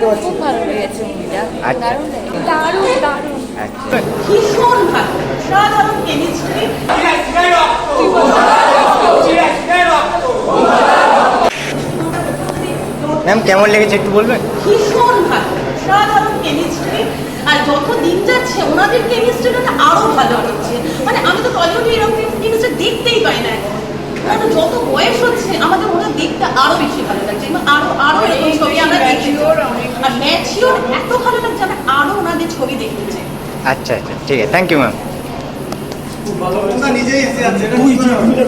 খুব ভালো লেগেছে মুভিটা। আচ্ছা। দারুণ দারুণ। আচ্ছা ভীষণ ভালো, সাধারণ কেমিস্ট্রি। ম্যাম কেমন লেগেছে একটু বলবেন? ভীষণ ভালো, সাধারণ কেমিস্ট্রি। আর যত দিন যাচ্ছে ওনাদের কেমিস্ট্রিটা আরো ভালো হচ্ছে। মানে আমি তো টলিউডে এরকম কেমিস্ট্রি দেখতেই পাই না এখন। কারণ যত বয়স হচ্ছে আমাদের ওদের দেখতে আরো বেশি ভালো লাগছে এবং আরো আরো এরকম ছবি আমরা দেখছি। আর ম্যাচিওর এত ভালো লাগছে, আমরা আরো ওনাদের ছবি দেখতে চাই। আচ্ছা আচ্ছা ঠিক আছে, থ্যাংক ইউ ম্যাম।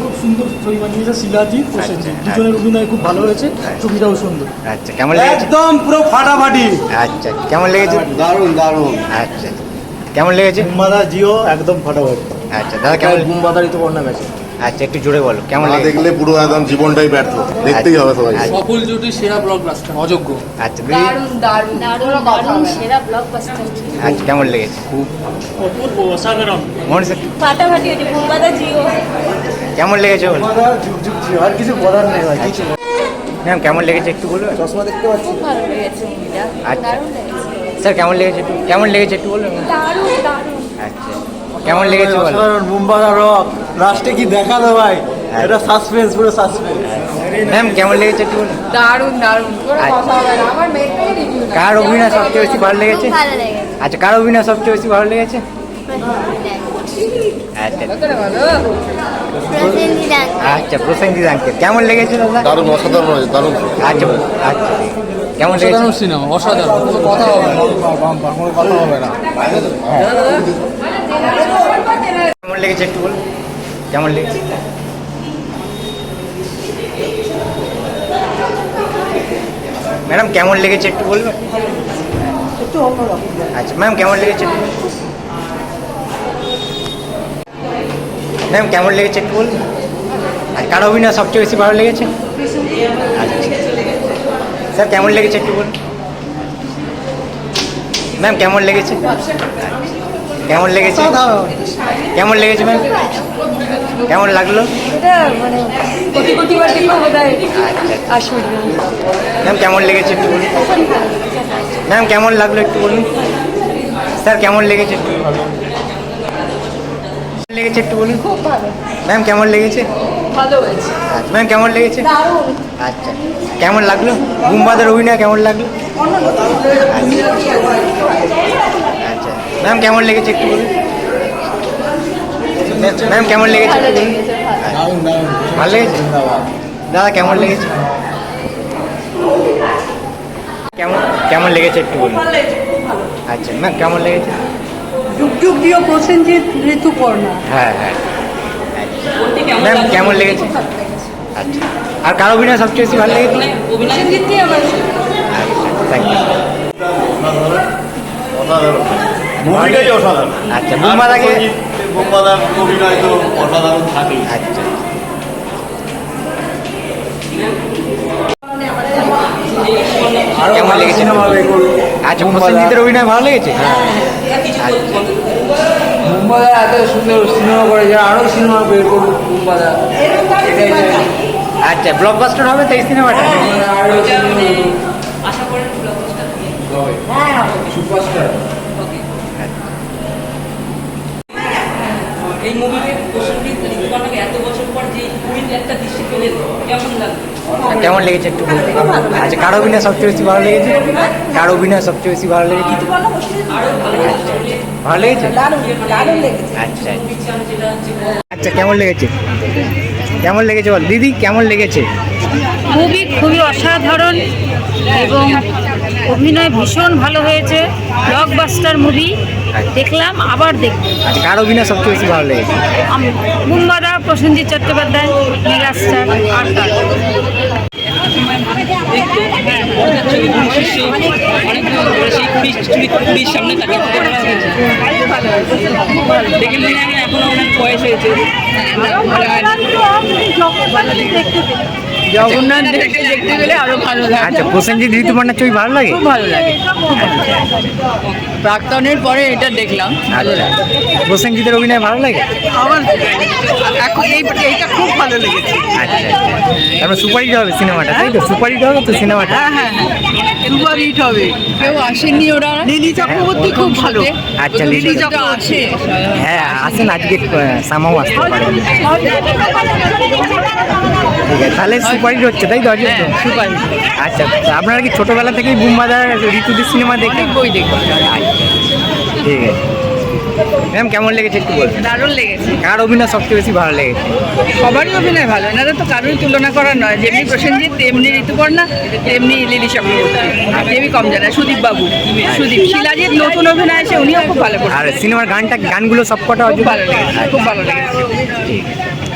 খুব সুন্দর ছবি বানিয়েছে শিলাজি প্রসেনজিৎ, দুজনের অভিনয় খুব ভালো হয়েছে, ছবিটাও সুন্দর। আচ্ছা কেমন লেগেছে? একদম পুরো ফাটাফাটি। আচ্ছা কেমন লেগেছে? দারুণ দারুণ। আচ্ছা কেমন লেগেছে? বুম্বাদা জিও একদম ফাটাফাটি। আচ্ছা দাদা কেমন? বুম্বাদারই তো বন্যা গেছে। আচ্ছা একটু জোরে বলো কেমন না লেগেছে? দেখলে পুরো একদম জীবনটাই ব্যর্থ, দেখতেই হবে সবাই। সফল জুটি সেরা ব্লকবাস্টার অযোগ্য। আচ্ছা দিদি দারুণ দারুণ দারুণ দারুণ সেরা ব্লকবাস্টার। আচ্ছা কেমন লেগেছে? অপূর্ব অসাধারণ। মনে হচ্ছে ফাটাফাটি হয়েছে মুম্বাদা জিও। কেমন লেগেছে বল? যুগ জিও, আর কিছু বলার নেই ভাই। কিছু ম্যাম কেমন লেগেছে একটু বলবেন? চশমা দেখতে পাচ্ছি। খুব ভালো লেগেছে মুভিটা। আচ্ছা। দারুণ লেগেছে। স্যার কেমন লেগেছে একটু কেমন লেগেছে একটু বলবেন? দারুণ দারুণ। আচ্ছা কেমন লেগেছে বল? অসাধারণ বুম্বাদা রক। লাস্টে কি দেখালো ভাই, এটা সাসপেন্স, পুরো সাসপেন্স। ম্যাম কেমন লেগেছে একটু বলুন? দারুণ দারুণ। কোনো কথা হবে না, আমার মেয়ের থেকে রিভিউ না। কার অভিনয় সবচেয়ে বেশি ভালো লেগেছে? ভালো লেগেছে। আচ্ছা কার অভিনয় সবচেয়ে বেশি ভালো লেগেছে? আচ্ছা ভালো। আচ্ছা প্রসেনজিৎ আঙ্কেল কেমন লেগেছে দাদা? দারুণ, অসাধারণ হয়েছে, দারুণ। আচ্ছা আচ্ছা কেমন লেগেছে? অসাধারণ সিনেমা, অসাধারণ, কোনো কথা হবে না। কোনো কথা হবে না। কেমন লেগেছে একটু বলুন? কেমন লেগেছে? ম্যাডাম কেমন লেগেছে একটু বলবেন? আচ্ছা ম্যাম কেমন লেগেছে একটু বলুন? ম্যাম কেমন লেগেছে একটু বলুন? আর কার অভিনয় সবচেয়ে বেশি ভালো লেগেছে? আচ্ছা স্যার কেমন লেগেছে একটু বলুন? ম্যাম কেমন লেগেছে? কেমন লেগেছে? কেমন লেগেছে ম্যাম? কেমন লাগলো? এটা মানে কোটি কোটি বার দেখলেও বোধহয় আসবে। ম্যাম কেমন লেগেছে একটু বলুন? ম্যাম কেমন লাগলো একটু বলুন? স্যার কেমন লেগেছে একটু লেগেছে একটু বলুন? খুব ভালো। ম্যাম কেমন লেগেছে? ভালো হয়েছে। আচ্ছা ম্যাম কেমন লেগেছে? দারুণ। আচ্ছা কেমন লাগলো? বুম্বাদের অভিনয় কেমন লাগলো? আচ্ছা ম্যাম কেমন লেগেছে একটু বলুন? ম্যাম কেমন লেগেছে ভালো একটু বলুন? লেগেছে ভালো। দারুণ দারুণ। ভালো লেগেছে? দাদা কেমন লেগেছে? কেমন কেমন লেগেছে একটু বলুন? আচ্ছা ম্যাম কেমন লেগেছে? যুগ যুগ জিও প্রসেনজিৎ, ঋতুপর্ণা। হ্যাঁ হ্যাঁ ম্যাম কেমন লেগেছে? আচ্ছা আর কার অভিনয় সবচেয়ে বেশি ভালো লেগেছে? প্রসেনজিৎই আমার আচ্ছা থ্যাংক ইউ। অসাধারণ, মুভিটাই অসাধারণ। আচ্ছা বুম্বাদাকে বুম্বাদার অভিনয় তো অসাধারণ থাকেই। আচ্ছা কেমন লেগেছে? আচ্ছা প্রসেনজিতের অভিনয় ভালো লেগেছে? মুম্বাইয়ের এত সুন্দর সিনেমা করে যারা আরো সিনেমা বের করুক মুম্বাইয়ের, এটাই চাই। আচ্ছা ব্লকবাস্টার হবে তো এই সিনেমাটা? আরো আশা করেন সুপারস্টার। এই মুভিতে প্রসেনজিৎ ঋতুপর্ণাকে এত বছর পর যে পুরীর একটা দৃশ্য পেলেন কেমন লাগলো? কেমন লেগেছে একটু বলতে? আচ্ছা কার অভিনয় সবচেয়ে বেশি ভালো লেগেছে? কার অভিনয় সবচেয়ে বেশি ভালো লেগেছে? ভালো লেগেছে? আচ্ছা আচ্ছা কেমন লেগেছে? কেমন লেগেছে বল দিদি কেমন লেগেছে? মুভি খুবই অসাধারণ এবং অভিনয় ভীষণ ভালো হয়েছে। ব্লকবাস্টার মুভি, দেখলাম আবার দেখব। আচ্ছা কার অভিনয় সবচেয়ে বেশি ভালো লেগেছে? মুম্বাদা, প্রসেনজিৎ চট্টোপাধ্যায়, মেগাস্টার আর তার পুরীর সামনে তাকে দেখে মনে হয় এখনো অনেক বয়স হয়েছে। জগন্নাথ দেখতে দেখতে গেলে আরো ভালো লাগে। আচ্ছা, প্রসেনজিৎ ঋতুপর্ণার ছবি ভালো লাগে? খুব ভালো লাগে। প্রাক্তনের পরে এটা দেখলাম, ভালো লাগে। প্রসেনজিতের অভিনয় ভালো লাগে? আমার এখন এইটা খুব ভালো লেগেছে। আচ্ছা আচ্ছা, তারপর সুপারহিট হবে সিনেমাটা, তাই তো? সুপারহিট হবে তো সিনেমাটা? হ্যাঁ হ্যাঁ, সুপার হিট হবে। কেউ আসেনি ওরা। লিলি চক্রবর্তী খুব ভালো। আচ্ছা, লিলি চক্রবর্তী আছে। হ্যাঁ আসেন, আজকে সামাও আসতে পারেন। ঠিক আছে, তাহলে সুপারহিট হচ্ছে, তাই তো? হ্যাঁ, সুপার হিট। আচ্ছা, আপনারা কি ছোটবেলা থেকেই বুম্বাদা ঋতুদের সিনেমা দেখেন? অনেক বই দেখি। ঠিক আছে ম্যাম, কেমন লেগেছে একটু বলবেন? দারুণ লেগেছে। কার অভিনয় সবচেয়ে বেশি ভালো লেগেছে? সবারই অভিনয় ভালো, এনারা তো কারোই তুলনা করার নয়। যেমনি প্রসেনজিৎ, তেমনি ঋতুপর্ণা, তেমনি লিলি চক্রবর্তী, তেমনি কম জানা সুদীপ বাবু, সুদীপ শিলাজিৎ নতুন অভিনয় আছে, উনিও খুব ভালো আর করছেন। সিনেমার গানগুলো সবকটা খুব ভালো লেগেছে, খুব ভালো লেগেছে। ঠিক আছে।